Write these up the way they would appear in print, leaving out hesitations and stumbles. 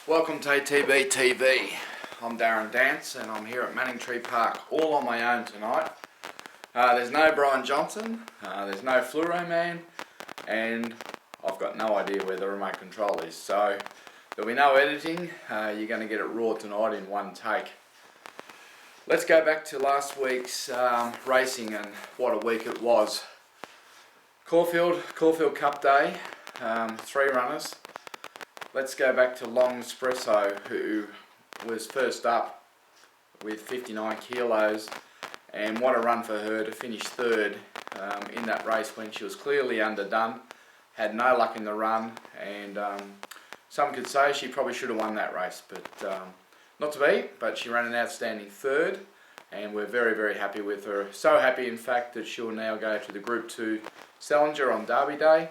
Welcome to ATB TV. I'm Darren Dance and I'm here at Manningtree Park all on my own tonight. There's no Brian Johnson, there's no Fluoro Man, and I've got no idea where the remote control is. So there'll be no editing, you're going to get it raw tonight in one take. Let's go back to last week's racing and what a week it was. Caulfield Cup Day, 3 runners. Let's go back to Long Espresso, who was first up with 59 kilos, and what a run for her to finish third in that race when she was clearly underdone, had no luck in the run, and some could say she probably should have won that race, but not to be, but she ran an outstanding third, and we're very, very happy with her. So happy, in fact, that she'll now go to the Group 2 Challenger on Derby Day,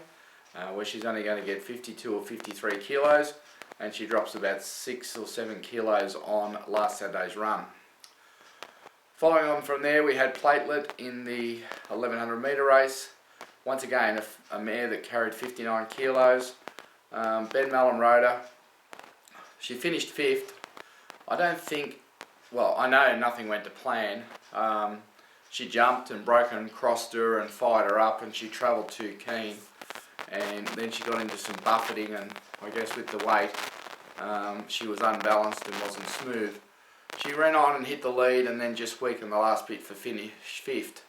where she's only going to get 52 or 53 kilos, and she drops about 6 or 7 kilos on last Saturday's run. Following on from there, we had Platelet in the 1100 metre race. Once again, a mare that carried 59 kilos. Ben Mallam rode her. She finished 5th. I don't think, well, I know nothing went to plan. She jumped and broke and crossed her and fired her up, and she travelled too keen. And then she got into some buffeting, and I guess with the weight, she was unbalanced and wasn't smooth. She ran on and hit the lead and then just weakened the last bit for finish 5th.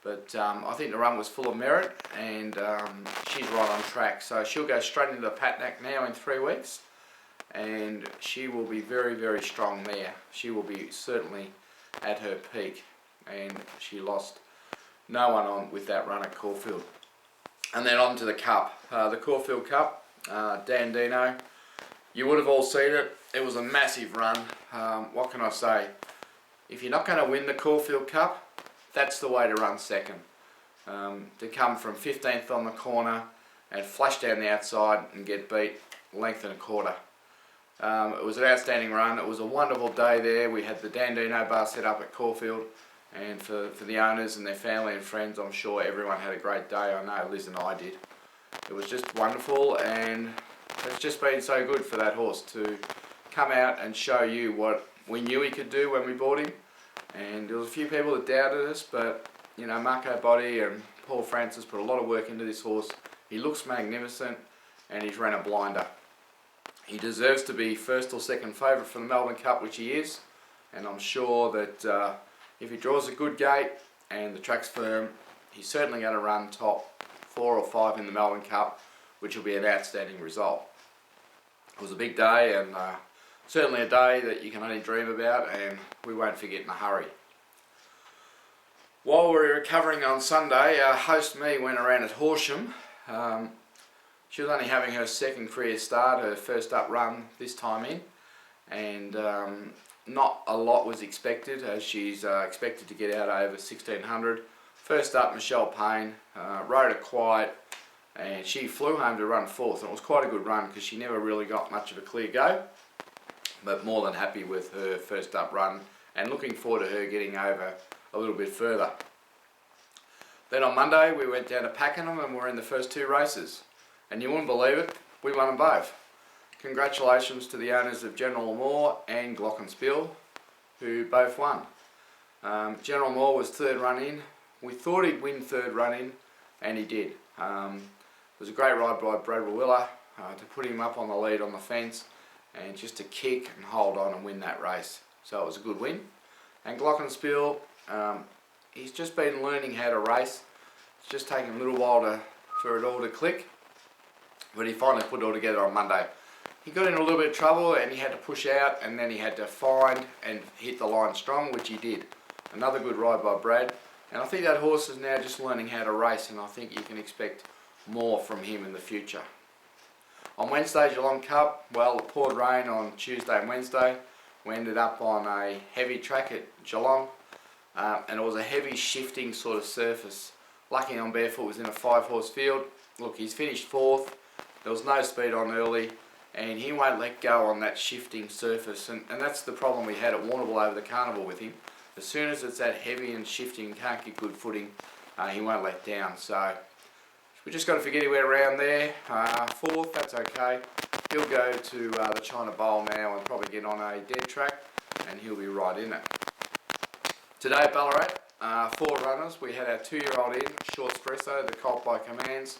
But I think the run was full of merit, and she's right on track. So she'll go straight into the Patnack now in 3 weeks, and she will be very, very strong there. She will be certainly at her peak, and she lost no one on with that run at Caulfield. And then on to the Cup, the Caulfield Cup, Dan Dino. You would have all seen it. It was a massive run. What can I say? If you're not going to win the Caulfield Cup, that's the way to run second. To come from 15th on the corner and flash down the outside and get beat length and a quarter. It was an outstanding run. It was a wonderful day there. We had the Dan Dino bar set up at Caulfield. And for the owners and their family and friends, I'm sure everyone had a great day. I know Liz and I did. It was just wonderful, and it's just been so good for that horse to come out and show you what we knew he could do when we bought him. And there was a few people that doubted us, but you know, Marco Botti and Paul Francis put a lot of work into this horse. He looks magnificent, and he's ran a blinder. He deserves to be first or second favourite for the Melbourne Cup, which he is, and I'm sure that if he draws a good gate and the track's firm, he's certainly going to run top 4 or 5 in the Melbourne Cup, which will be an outstanding result. It was a big day, and certainly a day that you can only dream about, and we won't forget in a hurry. While we were recovering on Sunday, our host me went around at Horsham. She was only having her second career start, her first up run this time in, and not a lot was expected, as she's expected to get out over 1600. First up, Michelle Payne, rode her quiet, and she flew home to run 4th, and it was quite a good run because she never really got much of a clear go, but more than happy with her first up run and looking forward to her getting over a little bit further. Then on Monday we went down to Pakenham and we're in the first 2 races, and you wouldn't believe it, we won them both. Congratulations to the owners of General Moore and Glockenspiel, who both won. General Moore was 3rd run in. We thought he'd win 3rd run in, and he did. It was a great ride by Brad Willa to put him up on the lead on the fence and just to kick and hold on and win that race. So it was a good win. And Glockenspiel, he's just been learning how to race. It's just taken a little while for it all to click, but he finally put it all together on Monday. He got in a little bit of trouble and he had to push out, and then he had to find and hit the line strong, which he did. Another good ride by Brad, and I think that horse is now just learning how to race, and I think you can expect more from him in the future. On Wednesday, Geelong Cup, well, it poured rain on Tuesday and Wednesday. We ended up on a heavy track at Geelong, and it was a heavy shifting sort of surface. Lucky on Barefoot was in a 5-horse field. Look, he's finished 4th. There was no speed on early, and he won't let go on that shifting surface, and that's the problem we had at Warrnambool over the carnival with him. As soon as it's that heavy and shifting, can't get good footing, he won't let down. So we just got to forget he went around there. 4th, that's okay. he'll go to the China Bowl now and probably get on a dead track, and he'll be right in it. Today at Ballarat, 4 runners. We had our 2-year-old in, Short Espresso, the colt by commands,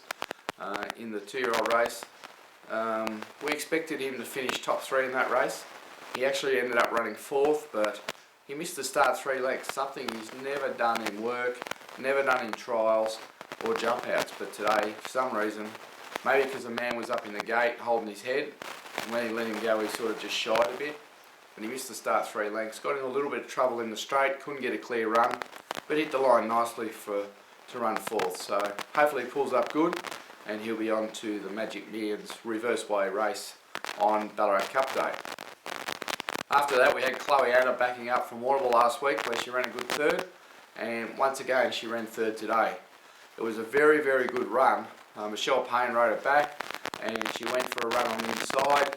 in the 2-year-old race. We expected him to finish top 3 in that race. He actually ended up running 4th, but he missed the start 3 lengths, something he's never done in work, never done in trials or jump outs. But today, for some reason, maybe because the man was up in the gate holding his head, and when he let him go he sort of just shied a bit, and he missed the start 3 lengths. Got in a little bit of trouble in the straight, couldn't get a clear run, but hit the line nicely to run 4th. So hopefully he pulls up good, and he'll be on to the Magic Millions reverse way race on Ballarat Cup Day. After that, we had Chloe Anna backing up from Warrnambool last week, where she ran a good 3rd, and once again she ran 3rd today. It was a very, very good run. Michelle Payne rode it back, and she went for a run on the inside,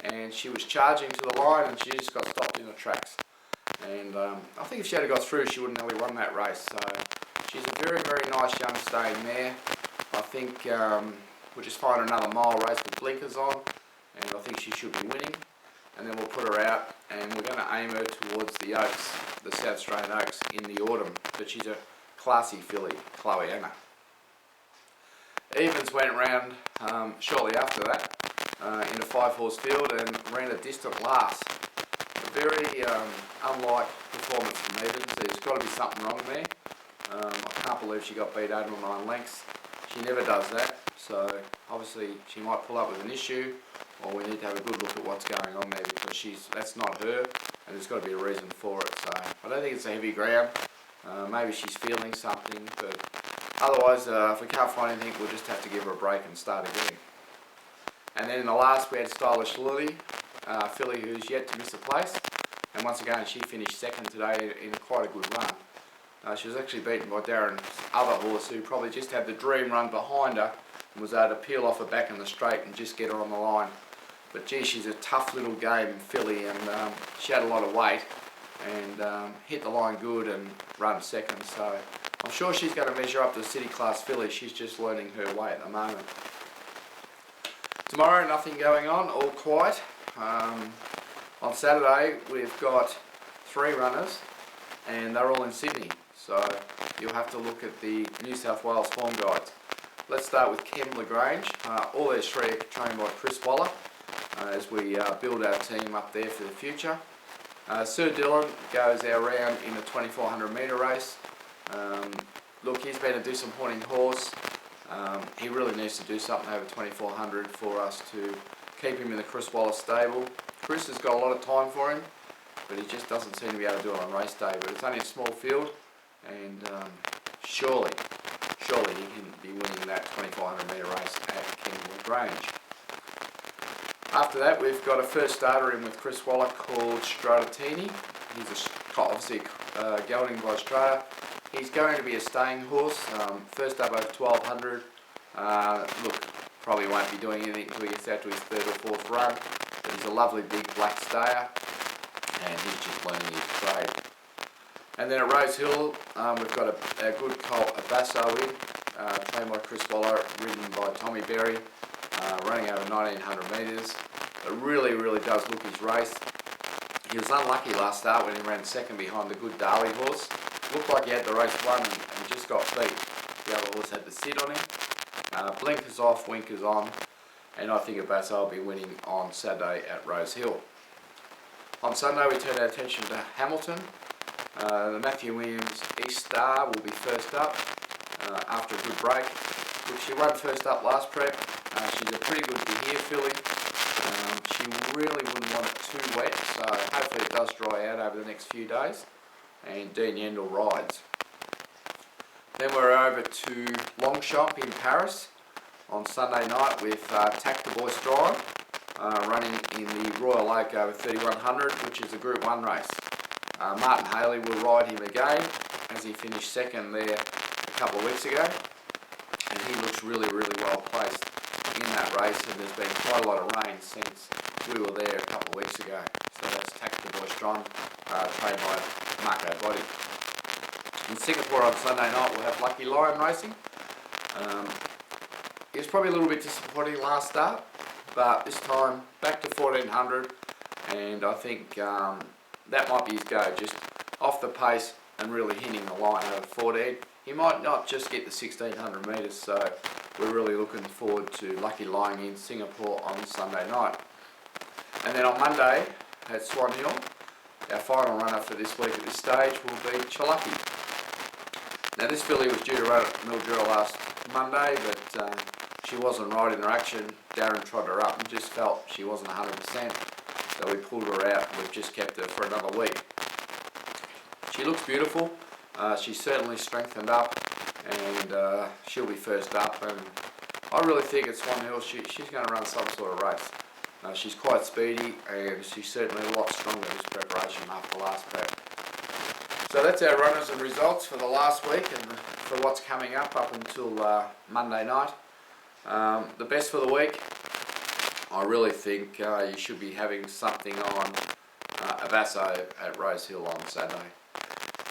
and she was charging to the line, and she just got stopped in the tracks. And I think if she had got through, she would have nearly won that race. So she's a very, very nice young staying mare. I think we'll just find another mile race with blinkers on, and I think she should be winning. And then we'll put her out, and we're going to aim her towards the Oaks, the South Australian Oaks, in the autumn. But she's a classy filly, Chloe Anna. Evans went round shortly after that in a 5-horse field and ran a distant last. A very unlike performance from Evans. There's got to be something wrong there. I can't believe she got beat 8 or 9 lengths. She never does that, so obviously she might pull up with an issue, or we need to have a good look at what's going on there, because that's not her, and there's got to be a reason for it. So I don't think it's a heavy ground. Maybe she's feeling something, but otherwise, if we can't find anything, we'll just have to give her a break and start again. And then in the last, we had Stylish Lily, filly who's yet to miss a place, and once again she finished 2nd today in quite a good run. She was actually beaten by Darren's other horse, who probably just had the dream run behind her and was able to peel off her back in the straight and just get her on the line. But gee, she's a tough little game filly, and she had a lot of weight and hit the line good and run 2nd. So I'm sure she's going to measure up to a city class filly. She's just learning her way at the moment. Tomorrow, nothing going on, all quiet. On Saturday, we've got 3 runners, and they're all in Sydney. So you'll have to look at the New South Wales form guides. Let's start with Kem Lagrange. All these 3 are trained by Chris Waller as we build our team up there for the future. Sir Dylan goes our round in a 2400 metre race. Look, he's been a disappointing horse. He really needs to do something over 2400 for us to keep him in the Chris Waller stable. Chris has got a lot of time for him, but he just doesn't seem to be able to do it on race day. But it's only a small field, and surely he can be winning that 2400 metre race at Kem Lagrange. After that, we've got a first starter in with Chris Waller called Stratini. He's obviously gelding by Strata. He's going to be a staying horse. First up over 1200. Look, probably won't be doing anything until he gets out to his 3rd or 4th run. But he's a lovely big black stayer, and he's just learning his trade. And then at Rose Hill, we've got a good colt, a Basso in, trained by Chris Waller, ridden by Tommy Berry, running over 1900 metres. It really, really does look his race. He was unlucky last start when he ran 2nd behind the good Darley horse. Looked like he had the race won and just got beat. The other horse had to sit on him. Blinkers off, winkers on, and I think a Basso will be winning on Saturday at Rose Hill. On Sunday, we turn our attention to Hamilton. The Matthew Williams East Star will be first up after a good break. Look, she won first up last prep. She's a pretty good Bahia filly. She really wouldn't want it too wet, so hopefully it does dry out over the next few days. And Dean Yendall rides. Then we're over to Longchamp in Paris on Sunday night with Tack the Boy Strong running in the Royal Oak over 3100, which is a Group 1 race. Martin Haley will ride him again, as he finished 2nd there a couple of weeks ago, and he looks really, really well placed in that race, and there's been quite a lot of rain since we were there a couple of weeks ago. So that's Tack the Boy Strong, trained by Marco Body. In Singapore on Sunday night, we'll have Lucky Lion racing. He was probably a little bit disappointing last start. but this time back to 1400, and I think that might be his go, just off the pace and really hitting the line over 14. He might not just get the 1600 metres, so we're really looking forward to Lucky lying in Singapore on Sunday night. And then on Monday at Swan Hill, our final runner for this week at this stage will be Challucky. Now this filly was due to run at Mildura last Monday, but she wasn't right in her action. Darren trotted her up and just felt she wasn't 100%, so we pulled her out and we've just kept her for another week. She looks beautiful. She's certainly strengthened up, and she'll be first up, and I really think at Swan Hill she's going to run some sort of race. She's quite speedy, and she's certainly a lot stronger this preparation after the last prep. So that's our runners and results for the last week and for what's coming up until Monday night. The best for the week, I really think you should be having something on Avasso at Rose Hill on Saturday.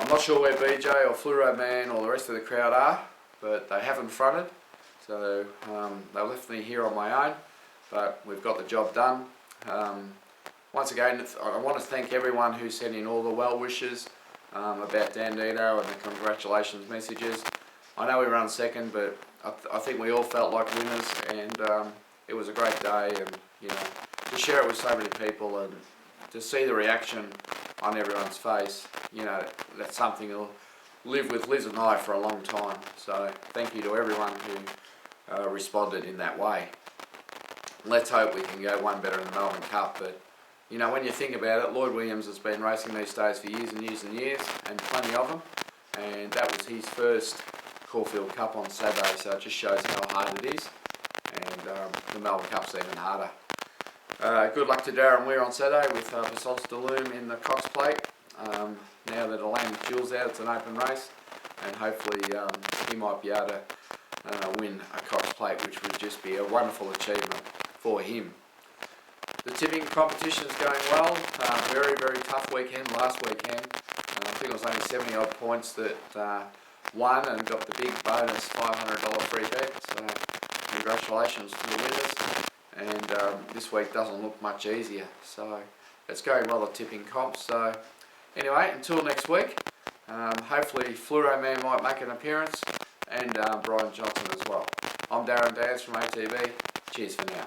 I'm not sure where BJ or Fluoro Man or the rest of the crowd are, but they haven't fronted, so they left me here on my own, but we've got the job done. Once again, I want to thank everyone who sent in all the well wishes about Dandito and the congratulations messages. I know we ran second, but I think we all felt like winners, and it was a great day, and to share it with so many people and to see the reaction on everyone's face, that's something that'll live with Liz and I for a long time. So thank you to everyone who responded in that way. Let's hope we can go one better in the Melbourne Cup, but when you think about it, Lloyd Williams has been racing these days for years and years and years, and plenty of them, and that was his first Caulfield Cup on Saturday, so it just shows how hard it is, and the Melbourne Cup's even harder. Good luck to Darren Weir on Saturday with Basalts de Loom in the Cox Plate. Now that Elaine Jill's out, it's an open race, and hopefully he might be able to win a Cox Plate, which would just be a wonderful achievement for him. The tipping competition is going well. Very, very tough weekend last weekend. I think it was only 70 odd points that won and got the big bonus $500 free bet. So congratulations to the winners. And this week doesn't look much easier. So it's going well, the tipping comps. So anyway, until next week, hopefully Fluoro Man might make an appearance, and Brian Johnson as well. I'm Darren Dance from ATB. Cheers for now.